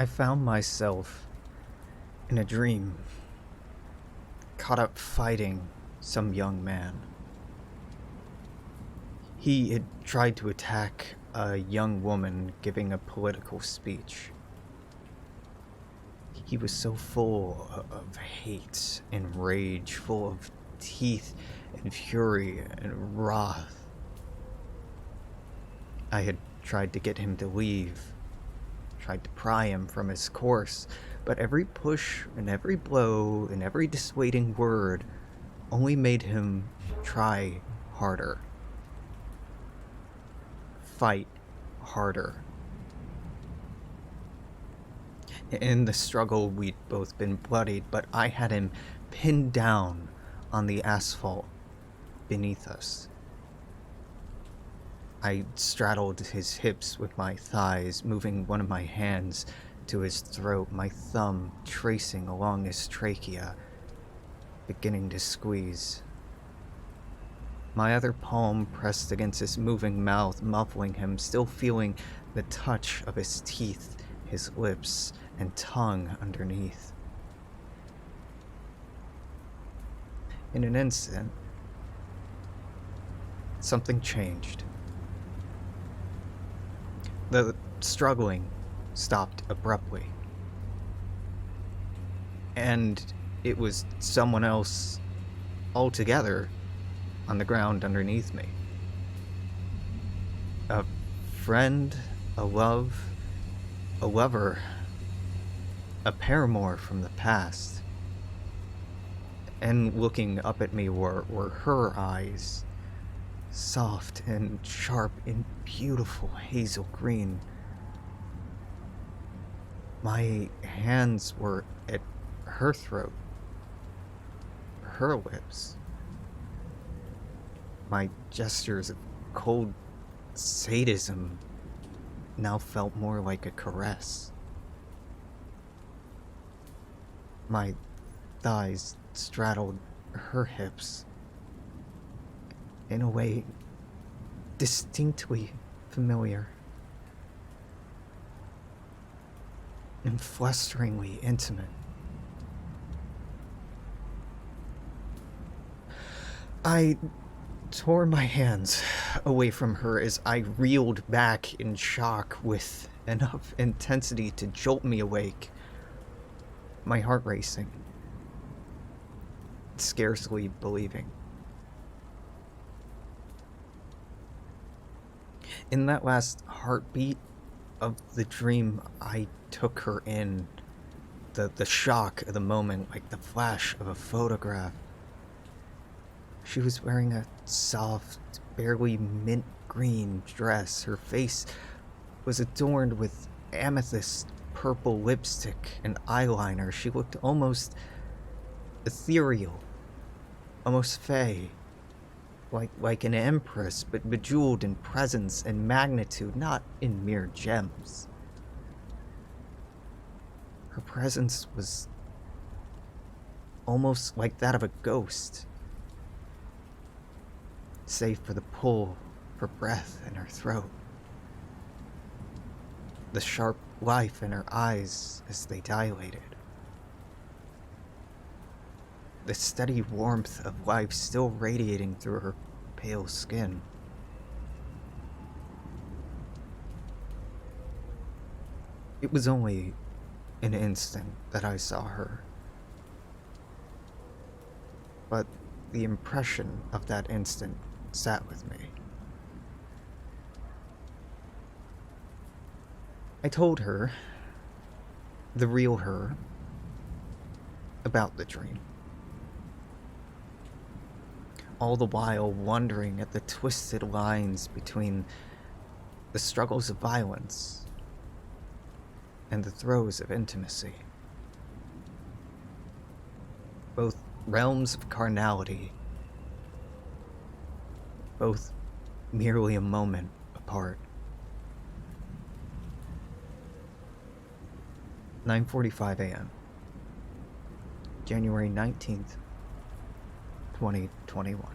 I found myself in a dream, caught up fighting some young man. He had tried to attack a young woman giving a political speech. He was so full of hate and rage, full of teeth and fury and wrath. I had tried to get him to leave, tried to pry him from his course, but every push and every blow and every dissuading word only made him try harder. Fight harder. In the struggle, we'd both been bloodied, but I had him pinned down on the asphalt beneath us. I straddled his hips with my thighs, moving one of my hands to his throat, my thumb tracing along his trachea, beginning to squeeze. My other palm pressed against his moving mouth, muffling him, still feeling the touch of his teeth, his lips, and tongue underneath. In an instant, something changed. The struggling stopped abruptly, and it was someone else altogether on the ground underneath me. A friend, a love, a lover, a paramour from the past. And looking up at me were her eyes, soft and sharp and beautiful hazel green. My hands were at her throat, her lips. My gestures of cold sadism now felt more like a caress. My thighs straddled her hips in a way distinctly familiar and flusteringly intimate. I tore my hands away from her as I reeled back in shock with enough intensity to jolt me awake, my heart racing, scarcely believing. In that last heartbeat of the dream, I took her in, the shock of the moment like the flash of a photograph. She was wearing a soft, barely mint green dress. Her face was adorned with amethyst purple lipstick and eyeliner. She looked almost ethereal, almost fey, like an empress, but bejeweled in presence and magnitude, not in mere gems. Her presence was almost like that of a ghost, save for the pull of her breath in her throat, the sharp life in her eyes as they dilated, the steady warmth of life still radiating through her pale skin. It was only an instant that I saw her, but the impression of that instant sat with me. I told her, the real her, about the dream, all the while wondering at the twisted lines between the struggles of violence and the throes of intimacy. Both realms of carnality, both merely a moment apart. 9:45 a.m. January 19th, 2021.